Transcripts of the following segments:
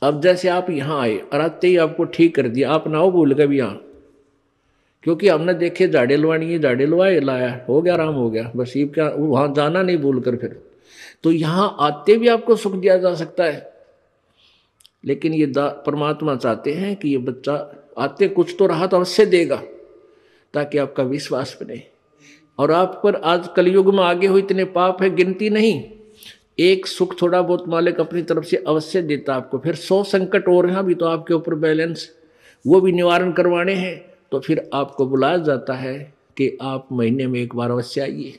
अब जैसे आप यहाँ आए और आते ही आपको ठीक कर दिया, आप ना हो भूल गए भी यहाँ, क्योंकि हमने देखे झाड़े लवानी है, झाड़े लवाए लाया, हो गया, आराम हो गया, बस ये क्या वहाँ जाना नहीं भूल कर फिर। तो यहाँ आते भी आपको सुख दिया जा सकता है, लेकिन ये परमात्मा चाहते हैं कि ये बच्चा आते कुछ तो राहत अवश्य देगा, ताकि आपका विश्वास बने। और आप पर आज कलयुग में आगे हो इतने पाप है गिनती नहीं, एक सुख थोड़ा बहुत मालिक अपनी तरफ से अवश्य देता आपको, फिर 100 संकट और हैं अभी तो आपके ऊपर बैलेंस, वो भी निवारण करवाने हैं, तो फिर आपको बुलाया जाता है कि आप महीने में एक बार अवश्य आइए।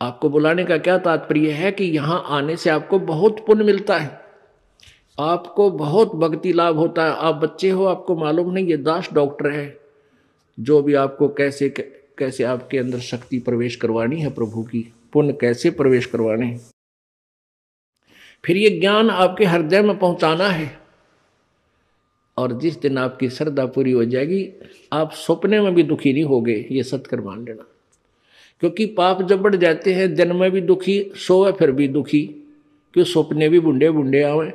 आपको बुलाने का क्या तात्पर्य है कि यहाँ आने से आपको बहुत पुण्य मिलता है, आपको बहुत भक्ति लाभ होता है। आप बच्चे हो, आपको मालूम नहीं, ये दास डॉक्टर है जो भी आपको कैसे कैसे आपके अंदर शक्ति प्रवेश करवानी है, प्रभु की पुण्य कैसे प्रवेश करवाने हैं, फिर ये ज्ञान आपके हृदय में पहुंचाना है। और जिस दिन आपकी श्रद्धा पूरी हो जाएगी, आप सपने में भी दुखी नहीं होगे, ये सत्कर मान लेना। क्योंकि पाप जब बढ़ जाते हैं, दिन में भी दुखी, सोए फिर भी दुखी, क्यों सपने भी बुंडे बुंडे आवे।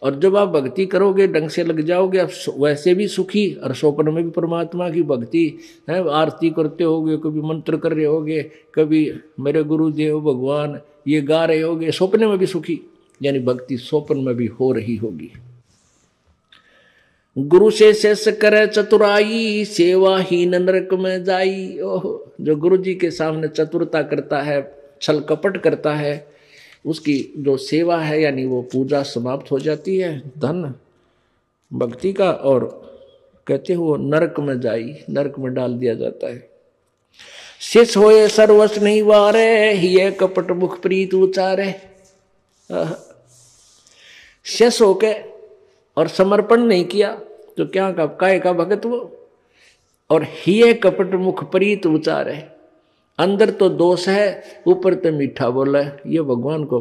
और जब आप भक्ति करोगे, ढंग से लग जाओगे, आप वैसे भी सुखी, और स्वप्न में भी परमात्मा की भक्ति है, आरती करते होगे, कभी मंत्र कर रहे होगे, कभी मेरे गुरुदेव भगवान ये गा रहे होगे, स्वप्न में भी सुखी, यानी भक्ति स्वप्न में भी हो रही होगी। गुरु से शेष करे चतुराई, सेवाहीन नरक में जाई। ओह, जो गुरु जी के सामने चतुरता करता है, छल कपट करता है, उसकी जो सेवा है यानी वो पूजा समाप्त हो जाती है, धन भक्ति का, और कहते हो नरक में जाई, नरक में डाल दिया जाता है। शेष होए सर्वस्व नहीं वारे, ये कपट मुख प्रीत उचारे। शेष होके और समर्पण नहीं किया तो क्या का काय का भगत वो, और हिये कपट मुख प्रीत उचारे, अंदर तो दोष है, ऊपर तो मीठा बोला है, ये भगवान को